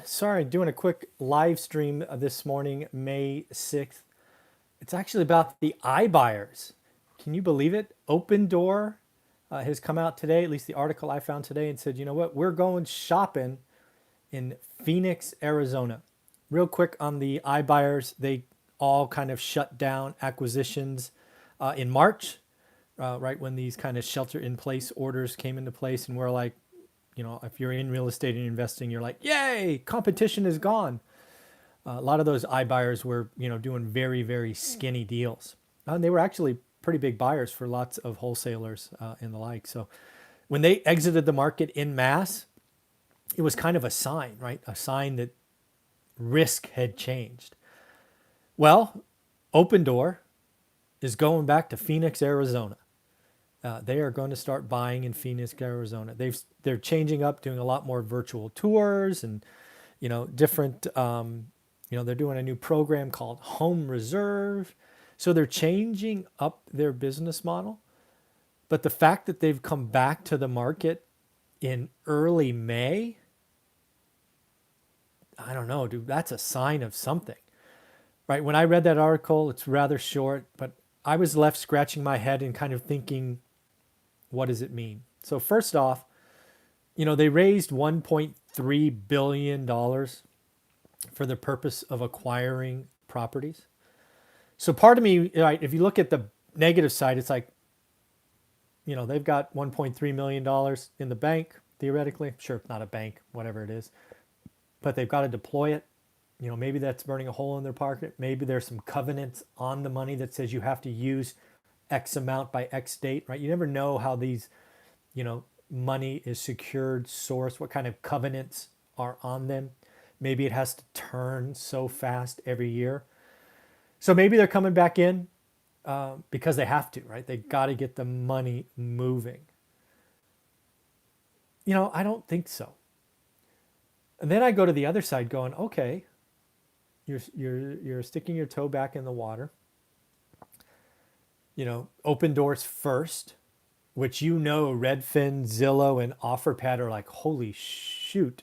Sorry, doing a quick live stream this morning, May 6th. It's actually about the iBuyers. Can you believe it? Opendoor has come out today, at least the article I found today, and said, you know what, we're going shopping in Phoenix, Arizona. Real quick on the iBuyers, they all kind of shut down acquisitions in March, right when these kind of shelter in place orders came into place, and we're like, if you're in real estate and investing, you're like, yay, competition is gone. A lot of those iBuyers were, doing very, very skinny deals. And they were actually pretty big buyers for lots of wholesalers and the like. So when they exited the market in mass, it was kind of a sign, right? A sign that risk had changed. Well, Opendoor is going back to Phoenix, Arizona. They are going to start buying in Phoenix, Arizona. They're changing up, doing a lot more virtual tours and different. They're doing a new program called Home Reserve. So they're changing up their business model. But the fact that they've come back to the market in early May, I don't know, dude. That's a sign of something, right? When I read that article, it's rather short, but I was left scratching my head and kind of thinking, what does it mean? So first off, they raised $1.3 billion for the purpose of acquiring properties. So part of me, right, if you look at the negative side, it's like, they've got $1.3 million in the bank, theoretically. Sure, it's not a bank, whatever it is, but they've got to deploy it. Maybe that's burning a hole in their pocket. Maybe there's some covenants on the money that says you have to use X amount by X date, right? You never know how these, money is secured, sourced, what kind of covenants are on them. Maybe it has to turn so fast every year. So maybe they're coming back in because they have to, right? They got to get the money moving. I don't think so. And then I go to the other side going, okay, you're sticking your toe back in the water. Open doors first, which Redfin, Zillow, and OfferPad are like, holy shoot,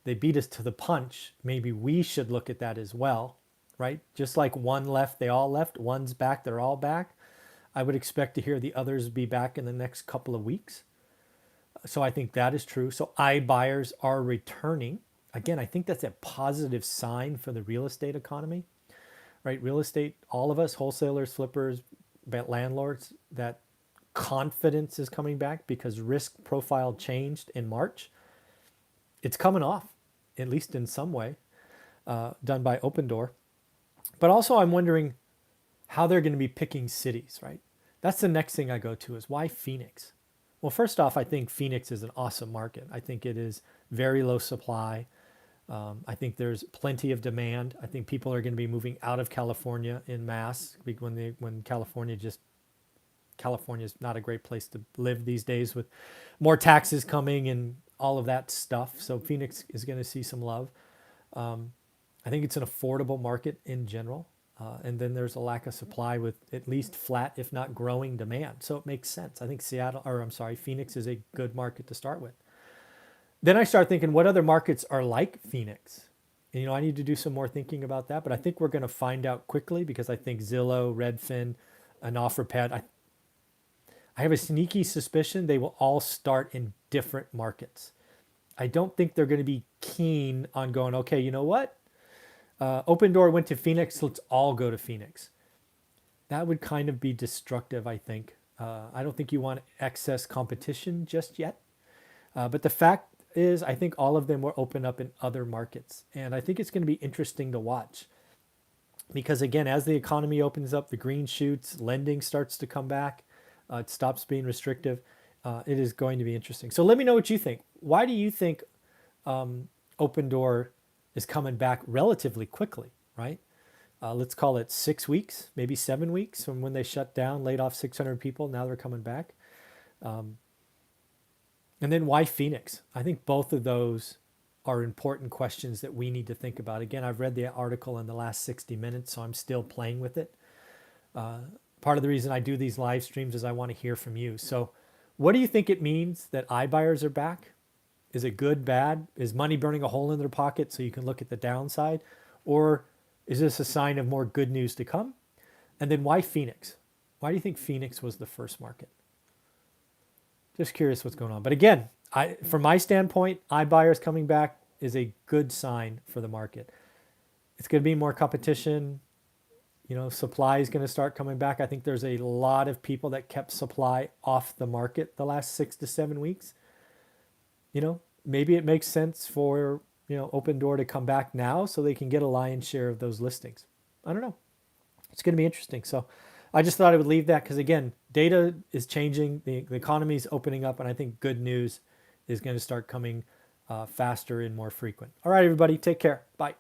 they beat us to the punch. Maybe we should look at that as well, right? Just like one left, they all left. One's back, they're all back. I would expect to hear the others be back in the next couple of weeks. So I think that is true. So iBuyers are returning. Again, I think that's a positive sign for the real estate economy, right? Real estate, all of us, wholesalers, flippers, landlords, that confidence is coming back because risk profile changed in March. It's coming off, at least in some way, done by Opendoor. But also I'm wondering how they're going to be picking cities, right? That's the next thing I go to is why Phoenix? Well, first off, I think Phoenix is an awesome market. I think it is very low supply. I think there's plenty of demand. I think people are going to be moving out of California in mass when California is not a great place to live these days with more taxes coming and all of that stuff. So Phoenix is going to see some love. I think it's an affordable market in general. And then there's a lack of supply with at least flat, if not growing demand. So it makes sense. I think Phoenix is a good market to start with. Then I start thinking, what other markets are like Phoenix? And, I need to do some more thinking about that, but I think we're going to find out quickly because I think Zillow, Redfin, and OfferPad, I have a sneaky suspicion they will all start in different markets. I don't think they're going to be keen on going, okay, you know what? Opendoor went to Phoenix, let's all go to Phoenix. That would kind of be destructive, I think. I don't think you want excess competition just yet. But the fact is, I think all of them will open up in other markets. And I think it's going to be interesting to watch. Because again, as the economy opens up, the green shoots, lending starts to come back, it stops being restrictive. It is going to be interesting. So let me know what you think. Why do you think Opendoor is coming back relatively quickly, right? Let's call it 6 weeks, maybe 7 weeks from when they shut down, laid off 600 people. Now they're coming back. And then why Phoenix? I think both of those are important questions that we need to think about. Again, I've read the article in the last 60 minutes, so I'm still playing with it. Part of the reason I do these live streams is I want to hear from you. So what do you think it means that iBuyers are back? Is it good, bad? Is money burning a hole in their pocket so you can look at the downside? Or is this a sign of more good news to come? And then why Phoenix? Why do you think Phoenix was the first market? Just curious what's going on. But again, from my standpoint, iBuyers coming back is a good sign for the market. It's going to be more competition. Supply is going to start coming back. I think there's a lot of people that kept supply off the market the last 6 to 7 weeks. Maybe it makes sense for, Opendoor to come back now so they can get a lion's share of those listings. I don't know. It's going to be interesting. So I just thought I would leave that because, again, data is changing. The economy is opening up, and I think good news is going to start coming faster and more frequent. All right, everybody, take care. Bye.